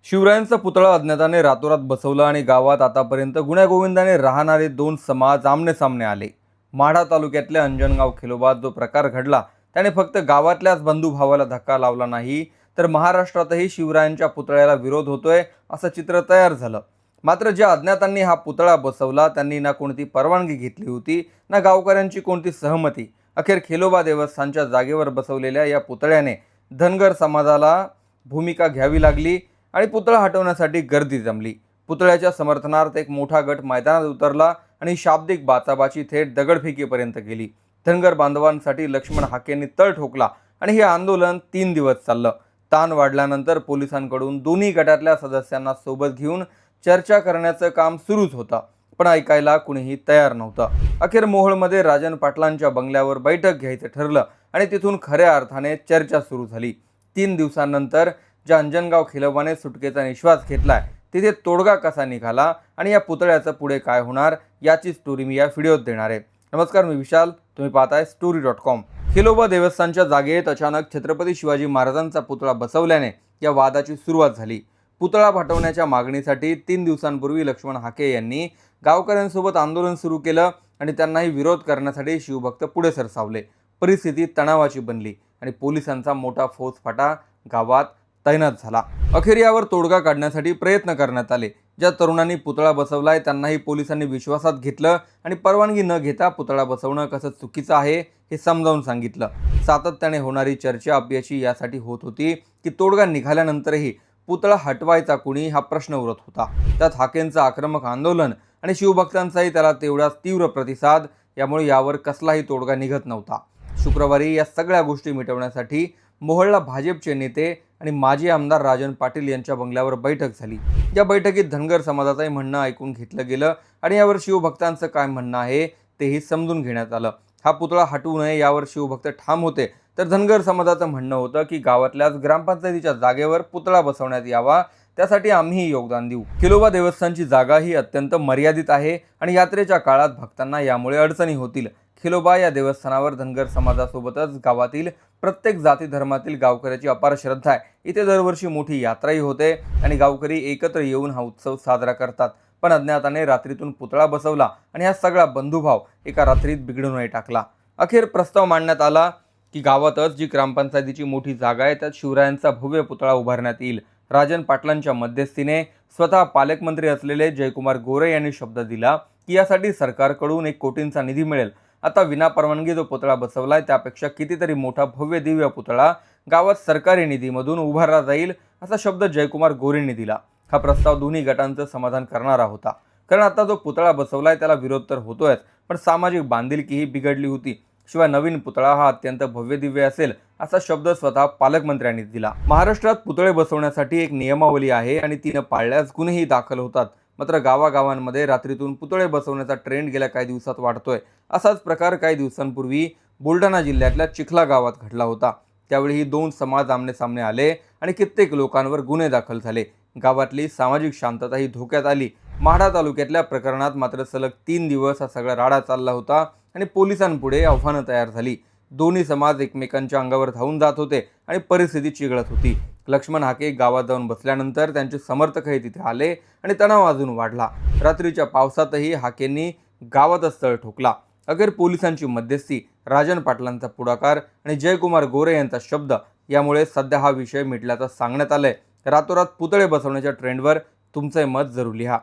शिवरायांचा पुतळा अज्ञाताने रातोरात बसवला आणि गावात आतापर्यंत गुण्यागोविंदाने राहणारे दोन समाज आमने सामने आले। माढा तालुक्यातल्या अंजनगाव खिलोबात जो प्रकार घडला त्याने फक्त गावातल्याच बंधुभावाला धक्का लावला नाही, तर महाराष्ट्रातही शिवरायांच्या पुतळ्याला विरोध होतोय असं चित्र तयार झालं। मात्र ज्या अज्ञातांनी हा पुतळा बसवला त्यांनी ना कोणती परवानगी घेतली होती, ना गावकऱ्यांची कोणती सहमती। अखेर खिलोबा देवस्थानच्या जागेवर बसवलेल्या या पुतळ्याने धनगर समाजाला भूमिका घ्यावी लागली आणि पुतळा हटवण्यासाठी गर्दी जमली। पुतळ्याच्या समर्थनार्थ एक मोठा गट मैदानात उतरला आणि शाब्दिक बाचाबाची थेट दगडफेकीपर्यंत गेली। धनगर बांधवांसाठी लक्ष्मण हाकेंनी तळ ठोकला आणि हे आंदोलन 3 दिवस चाललं। ताण वाढल्यानंतर पोलिसांकडून दोन्ही गटातल्या सदस्यांना सोबत घेऊन चर्चा करण्याचं काम सुरूच होतं, पण ऐकायला कुणीही तयार नव्हतं। अखेर मोहोळमध्ये राजन पाटलांच्या बंगल्यावर बैठक घ्यायचं ठरलं आणि तिथून खऱ्या अर्थाने चर्चा सुरू झाली। 3 दिवसांनंतर ज्या अंजनगाव खिलोबाने सुटकेचा निश्वास घेतलाय तिथे तोडगा कसा निघाला आणि या पुतळ्याचं पुढे काय होणार याची स्टोरी मी या व्हिडिओत देणार आहे। नमस्कार, मी विशाल, तुम्ही पाहताय story.com। खिलोबा देवस्थानच्या जागेत अचानक छत्रपती शिवाजी महाराजांचा पुतळा बसवल्याने या वादाची सुरुवात झाली। पुतळा हटवण्याच्या मागणीसाठी 3 दिवसांपूर्वी लक्ष्मण हाके यांनी गावकऱ्यांसोबत आंदोलन सुरू केलं आणि त्यांनाही विरोध करण्यासाठी शिवभक्त पुढे सरसावले। परिस्थिती तणावाची बनली आणि पोलिसांचा मोठा फौजफाटा गावात तैनात झाला। अखेर यावर तोडगा काढण्यासाठी प्रयत्न करण्यात आले। ज्या तरुणांनी पुतळा बसवलाय त्यांनाही पोलिसांनी विश्वासात घेतलं आणि परवानगी न घेता पुतळा बसवणं कसं चुकीचं आहे हे समजावून सांगितलं। सातत्याने होणारी चर्चा अपयशी यासाठी होत होती की तोडगा निघाल्यानंतरही पुतळा हटवायचा कुणी हा प्रश्न उरत होता। त्यात हाकेंचं आक्रमक आंदोलन आणि शिवभक्तांचाही त्याला तेवढाच तीव्र प्रतिसाद, यामुळे यावर कसलाही तोडगा निघत नव्हता। शुक्रवारी या सगळ्या गोष्टी मिटवण्यासाठी मोहोळला भाजपचे नेते आणि माजी आमदार राजन पाटील यांच्या बंगल्यावर बैठक झाली। या बैठकीत धनगर समाजाचंही म्हणणं ऐकून घेतलं गेलं आणि यावर शिवभक्तांचं काय म्हणणं आहे तेही समजून घेण्यात आलं। हा पुतळा हटवू नये यावर शिवभक्त ठाम होते, तर धनगर समाजाचं म्हणणं होतं की गावातल्याच ग्रामपंचायतीच्या जागेवर पुतळा बसवण्यात यावा, त्यासाठी आम्हीही योगदान देऊ। खिलोबा देवस्थानची जागा ही अत्यंत मर्यादित आहे आणि यात्रेच्या काळात भक्तांना यामुळे अडचणी होतील। खिलोबा या देवस्थानावर धनगर समाजासोबतच गावातील प्रत्येक जाती धर्मातील गावकऱ्याची अपार श्रद्धा आहे। इथे दरवर्षी मोठी यात्राही होते आणि गावकरी एकत्र येऊन हा उत्सव साजरा करतात। पण अज्ञाताने रात्रीतून पुतळा बसवला आणि हा सगळा बंधुभाव एका रात्रीत बिघडूनही टाकला। अखेर प्रस्ताव मांडण्यात आला की गावातच जी ग्रामपंचायतीची मोठी जागा आहे त्यात शिवरायांचा भव्य पुतळा उभारण्यात येईल। राजन पाटलांच्या मध्यस्थीने स्वतः पालकमंत्री असलेले जयकुमार गोरे यांनी शब्द दिला की यासाठी सरकारकडून 1 कोटींचा निधी मिळेल। आता विनापरवानगी जो पुतळा बसवलाय त्यापेक्षा कितीतरी मोठा भव्य दिव्य पुतळा गावात सरकारी निधीमधून उभारला जाईल, असा शब्द जयकुमार गोरेंनी दिला। हा प्रस्ताव दोन्ही गटांचं समाधान करणारा होता, कारण आता जो पुतळा बसवलाय त्याला विरोध तर होतोय, पण सामाजिक बांधिलकीही बिघडली होती। शिवाय नवीन पुतळा हा अत्यंत भव्य दिव्य असेल असा शब्द स्वतः पालकमंत्र्यांनी दिला। महाराष्ट्रात पुतळे बसवण्यासाठी एक नियमावली आहे आणि तिने पाळल्यास गुन्हेही दाखल होतात। मात्र गावागावांमध्ये रात्रीतून पुतळे बसवण्याचा ट्रेंड गेल्या काही दिवसात वाढतोय। असाच प्रकार काही दिवसांपूर्वी बुलढाणा जिल्ह्यातल्या चिखला गावात घडला होता। त्यावेळी 2 समाज आमने सामने आले आणि कित्येक लोकांवर गुन्हे दाखल झाले। गावातली सामाजिक शांतताही धोक्यात आली। माढा तालुक्यातल्या प्रकरणात मात्र सलग 3 दिवस हा सगळा राडा चालला होता आणि पोलिसांपुढे आव्हानं तयार झाली। दोन्ही समाज एकमेकांच्या अंगावर धावून जात होते आणि परिस्थिती चिघळत होती। लक्ष्मण हाके गावात जाऊन बसल्यानंतर त्यांचे समर्थकही तिथे आले आणि तणाव अजून वाढला। रात्रीच्या पावसातही हाकेंनी गावातच तळ ठोकला। अखेर पोलिसांची मध्यस्थी, राजन पाटलांचा पुढाकार आणि जयकुमार गोरे यांचा शब्द यामुळे सध्या हा विषय मिटल्याचं सांगण्यात आलंय। रातोरात पुतळे बसवण्याच्या ट्रेंडवर तुमचे मत जरूर लिहा।